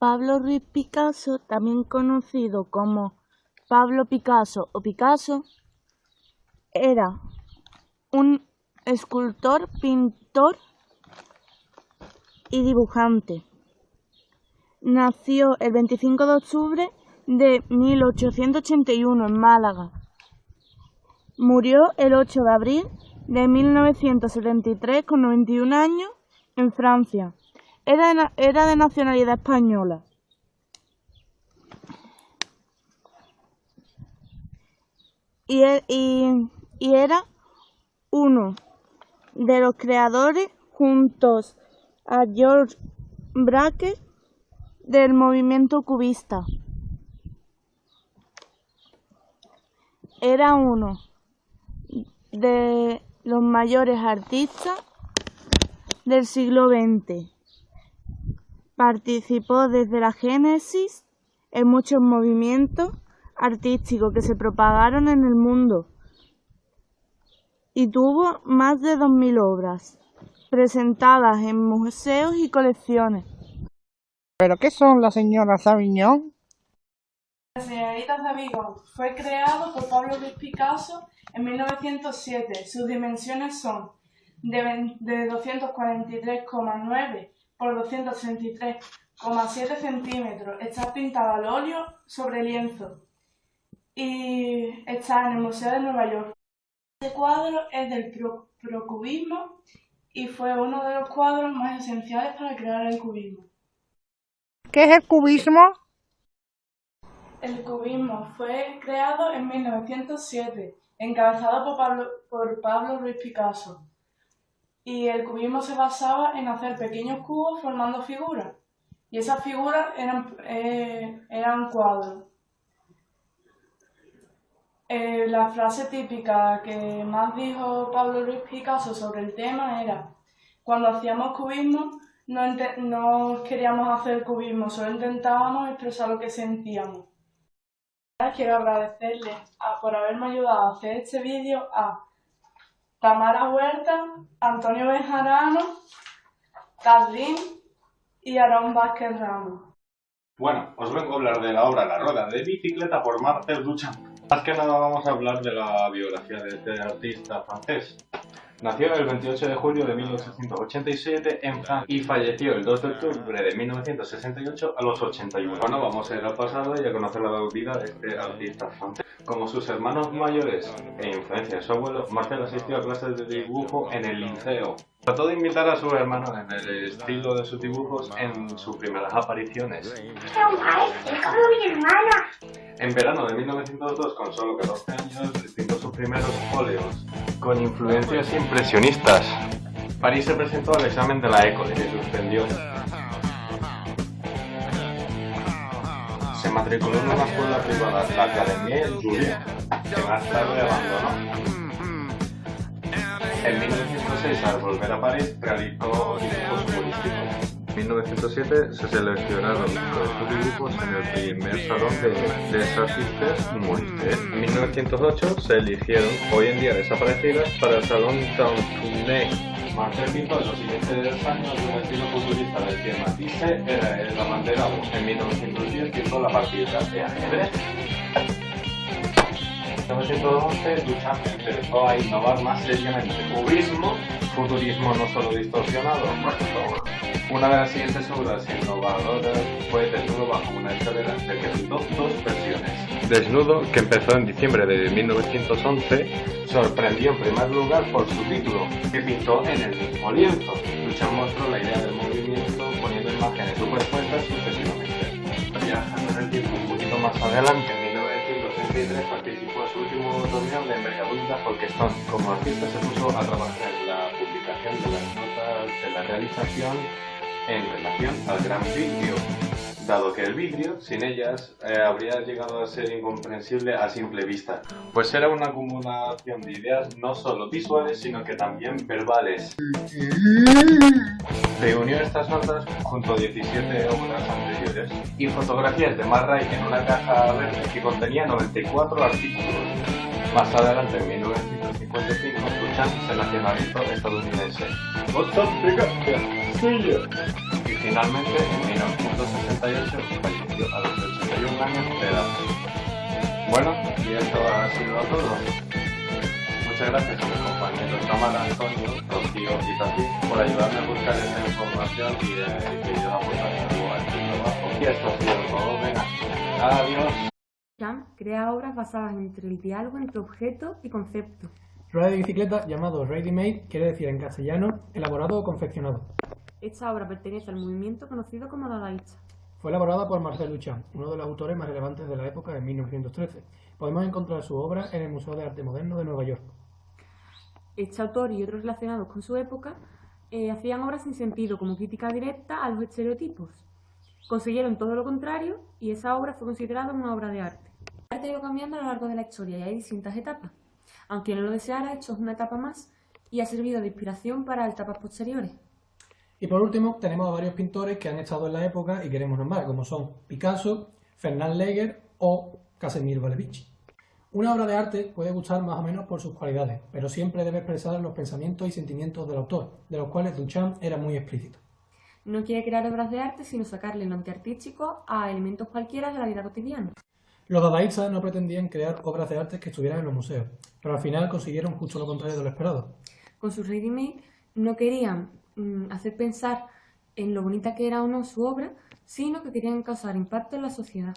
Pablo Ruiz Picasso, también conocido como Pablo Picasso o Picasso, era un escultor, pintor y dibujante. Nació el 25 de octubre de 1881 en Málaga. Murió el 8 de abril de 1973 con 91 años en Francia. Era de nacionalidad española. Y era uno de los creadores, juntos a Georges Braque, del movimiento cubista. Era uno de los mayores artistas del siglo XX. Participó desde la génesis en muchos movimientos artísticos que se propagaron en el mundo y tuvo más de 2000 obras presentadas en museos y colecciones. ¿Pero qué son las señoras Sauvignon? La señorita Sauvignon fue creado por Pablo Ruiz Picasso en 1907. Sus dimensiones son de 243,9 por 233,7 centímetros. Está pintada al óleo sobre lienzo y está en el Museo de Nueva York. Este cuadro es del procubismo y fue uno de los cuadros más esenciales para crear el cubismo. ¿Qué es el cubismo? El cubismo fue creado en 1907, encabezado por Pablo Ruiz Picasso. Y el cubismo se basaba en hacer pequeños cubos formando figuras. Y esas figuras eran cuadros. La frase típica que más dijo Pablo Ruiz Picasso sobre el tema era: cuando hacíamos cubismo no queríamos hacer cubismo, solo intentábamos expresar lo que sentíamos. Ahora quiero agradecerle por haberme ayudado a hacer este vídeo a Tamara Huerta, Antonio Bejarano, Carlín y Aarón Vázquez Ramos. Bueno, os vengo a hablar de la obra La rueda de bicicleta por Marcel Duchamp. Más que nada vamos a hablar de la biografía de este artista francés. Nació el 28 de julio de 1887 en Francia y falleció el 2 de octubre de 1968 a los 81. Bueno, vamos a ir al pasado y a conocer la vida de este artista francés. Como sus hermanos mayores e influencia de su abuelo, Marcel asistió a clases de dibujo en el liceo. Trató de imitar a sus hermanos en el estilo de sus dibujos en sus primeras apariciones. ¡Como mi hermana! En verano de 1902, con solo 14 años, pintó sus primeros óleos, con influencias impresionistas. París se presentó al examen de la École y suspendió. Se matriculó en una escuela privada, la Académie Juliette, que más tarde abandonó. En 1906, al volver a París, realizó dibujos humorísticos. En 1907 se seleccionaron sus dibujos en el primer salón de Les Artistes Humoristes. En 1908 se eligieron, hoy en día desaparecidas, para el salón Tantonet. Marcel pintó en los siguientes años un estilo futurista del que Matisse era el abanderado. En 1910 pintó la partida de ajedrez. En 1911 Duchamp empezó a innovar más seriamente. Cubismo, futurismo no solo distorsionado. Una de las siguientes obras innovadoras fue Desnudo bajo una escalera, del que pintó dos versiones. Desnudo, que empezó en diciembre de 1911, sorprendió en primer lugar por su título, que pintó en el mismo lienzo. Duchamp mostró la idea del movimiento poniendo imágenes superpuestas sucesivamente. Viajando en el tiempo un poquito más adelante, en 1933 participó en su último torneo de envergadura Folkestone. Como artista se puso a trabajar en la publicación de las notas de la realización en relación al gran vidrio, dado que el vidrio, sin ellas, habría llegado a ser incomprensible a simple vista, pues era una acumulación de ideas no solo visuales, sino que también verbales. Reunió estas notas junto a 17 obras anteriores y fotografías de Man Ray en una caja verde que contenía 94 artículos. Más adelante, en 1955, Duchamp se nacionalizó estadounidense. Y finalmente, en 1968, falleció a los 81 años de edad. Bueno, y esto ha sido todo. Muchas gracias a mis compañeros Cámara, Antonio, Rocío y Tati por ayudarme a buscar esta información y que yo aportara algo a este trabajo. Y esto ha sido todo. Venga, adiós. Duchamp crea obras basadas entre el diálogo entre objeto y concepto. Rueda de bicicleta llamado ready-made quiere decir en castellano elaborado o confeccionado. Esta obra pertenece al movimiento conocido como dadaísta. Fue elaborada por Marcel Duchamp, uno de los autores más relevantes de la época en 1913. Podemos encontrar su obra en el Museo de Arte Moderno de Nueva York. Este autor y otros relacionados con su época hacían obras sin sentido, como crítica directa a los estereotipos. Consiguieron todo lo contrario y esa obra fue considerada una obra de arte. El arte ha ido cambiando a lo largo de la historia y hay distintas etapas. Aunque no lo deseara, esto es una etapa más y ha servido de inspiración para etapas posteriores. Y por último, tenemos a varios pintores que han estado en la época y queremos nombrar, como son Picasso, Fernand Léger o Casimir Malevich. Una obra de arte puede gustar más o menos por sus cualidades, pero siempre debe expresar los pensamientos y sentimientos del autor, de los cuales Duchamp era muy explícito. No quiere crear obras de arte, sino sacarle lo antiartístico a elementos cualquiera de la vida cotidiana. Los dadaístas no pretendían crear obras de arte que estuvieran en los museos, pero al final consiguieron justo lo contrario de lo esperado. Con su ready-made no querían hacer pensar en lo bonita que era o no su obra, sino que querían causar impacto en la sociedad.